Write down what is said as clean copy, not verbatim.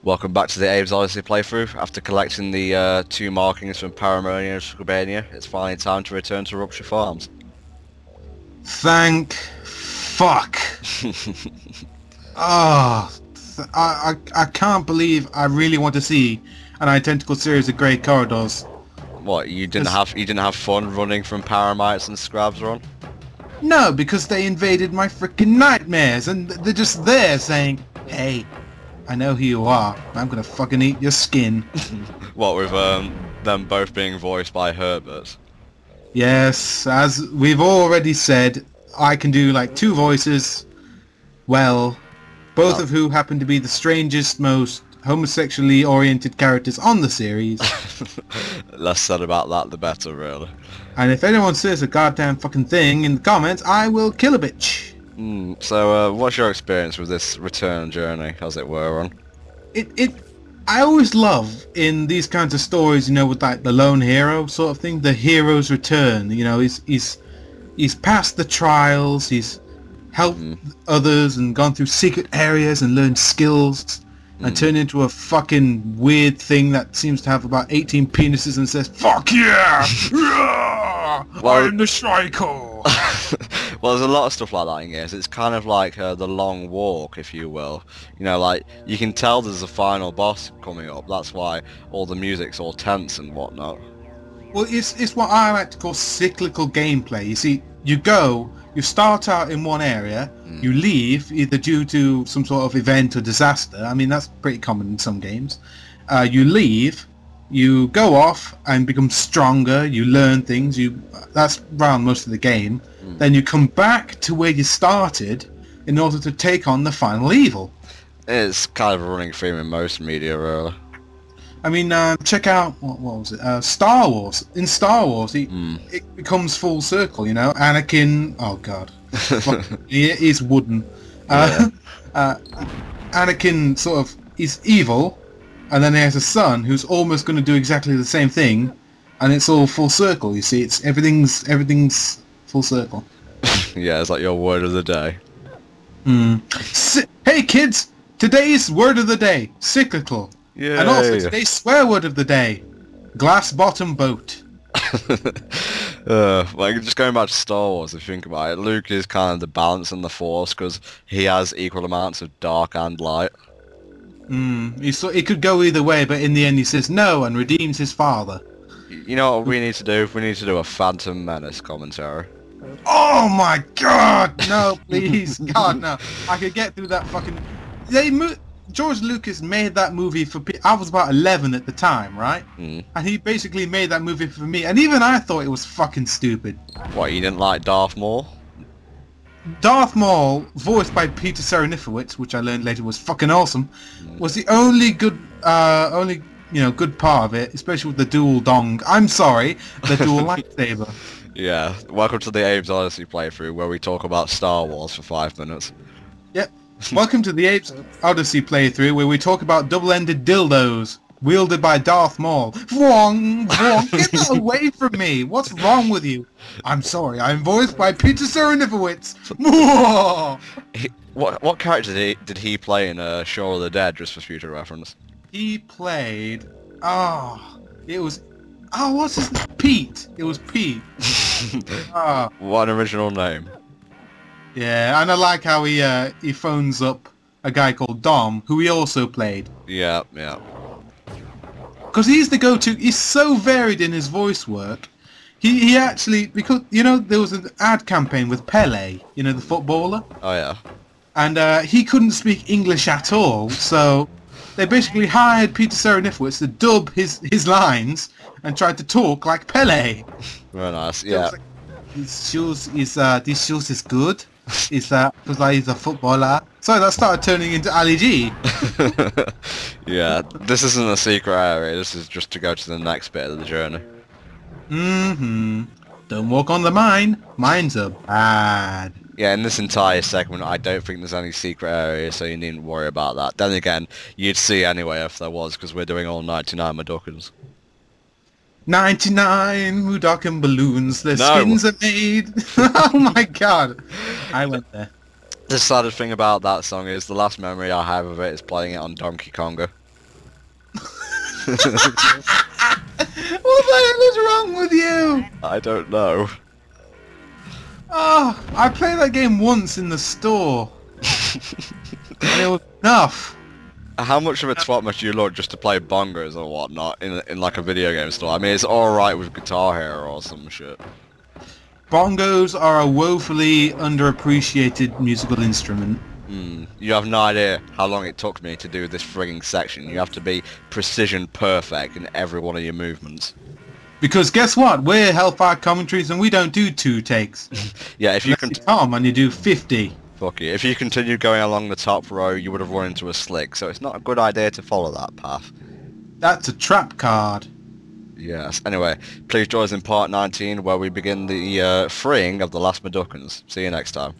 Welcome back to the Abe's Oddysee playthrough. After collecting the two markings from Paramonia and Scribania, it's finally time to return to Rupture Farms. Thank fuck. Oh, I can't believe I really want to see an identical series of grey corridors. What, you didn't have fun running from Paramites and Scrabs run? No, because they invaded my freaking nightmares and they're just there saying, hey, I know who you are. I'm gonna fucking eat your skin. What, with them both being voiced by Herbert? Yes, as we've already said, I can do like two voices, well, both of who happen to be the strangest, most homosexually oriented characters on the series. Less said about that the better, really. And if anyone says a goddamn fucking thing in the comments, I will kill a bitch. So, what's your experience with this return journey, as it were, on? I always love in these kinds of stories, you know, with like the lone hero sort of thing, the hero's return. You know, he's passed the trials, he's helped others and gone through secret areas and learned skills and turned into a fucking weird thing that seems to have about 18 penises and says, "Fuck yeah! I am the Striker!" Well, there's a lot of stuff like that in games. It's kind of like the long walk, if you will. You know, like, you can tell there's a final boss coming up. That's why all the music's all tense and whatnot. Well, it's what I like to call cyclical gameplay. You see, you start out in one area, you leave either due to some sort of event or disaster. I mean, that's pretty common in some games. You leave, you go off and become stronger, you learn things, that's around most of the game. Then you come back to where you started in order to take on the final evil. It's kind of a running theme in most media, really. I mean, check out, what was it, Star Wars. In Star Wars, it becomes full circle, you know? Anakin, oh god, he's wooden. Anakin sort of is evil, and then he has a son who's almost going to do exactly the same thing, and it's all full circle, you see? Everything's full circle. Yeah, it's like your word of the day. Hey kids, today's word of the day, cyclical. Yay. And also today's swear word of the day, glass bottom boat. Like, just going back to Star Wars, if you think about it, Luke is kind of the balance in the Force because he has equal amounts of dark and light. It could go either way, but in the end he says no and redeems his father. You know what we need to do? We need to do a Phantom Menace commentary. Oh my god, no, please, god, no. I could get through that fucking... George Lucas made that movie for... I was about 11 at the time, right? And he basically made that movie for me, and even I thought it was fucking stupid. What, you didn't like Darth Maul? Darth Maul, voiced by Peter Serafinowicz, which I learned later was fucking awesome, was the only good, good part of it, especially with the dual dong. I'm sorry, the dual lightsaber. Yeah, welcome to the Abe's Oddysee playthrough, where we talk about Star Wars for 5 minutes. Yep. Welcome to the Abe's Oddysee playthrough, where we talk about double-ended dildos wielded by Darth Maul. Wrong, get that away from me! What's wrong with you? I'm sorry, I'm voiced by Peter Serafinowicz. What character did he play in Shaun of the Dead, just for future reference? He played... what's his name? Pete. It was Pete. What an original name. Yeah, and I like how he phones up a guy called Dom, who he also played. Yeah. Because he's the go-to. He's so varied in his voice work. He actually, because, you know, there was an ad campaign with Pele, you know, the footballer. Oh, yeah. And he couldn't speak English at all, so they basically hired Peter Serafinowicz to dub his lines and tried to talk like Pele. Very nice, yeah. Like, these shoes is good. Is that because he's a footballer? So that started turning into Ali G. Yeah, this isn't a secret area, this is just to go to the next bit of the journey. Don't walk on the mine. Mines are bad. Yeah, in this entire segment, I don't think there's any secret areas, so you needn't worry about that. Then again, you'd see anyway if there was, because we're doing all 99 Madookans. 99 Mudokan balloons, their skins are made. Oh my god. I went there. The saddest thing about that song is the last memory I have of it is playing it on Donkey Konga. What the hell is wrong with you? I don't know. Oh, I played that game once in the store. And it was enough. How much of a twat must you look just to play bongos or whatnot in like a video game store? I mean, it's alright with Guitar Hero or some shit. Bongos are a woefully underappreciated musical instrument. You have no idea how long it took me to do this frigging section. You have to be precision perfect in every one of your movements. Because guess what? We're Hellfire Commentaries and we don't do 2 takes. Yeah, if you can Tom and you do 50. Fuck you. If you continue going along the top row, you would have run into a slick, so it's not a good idea to follow that path. That's a trap card. Yes. Anyway, please join us in part 19 where we begin the freeing of the last Meducans. See you next time.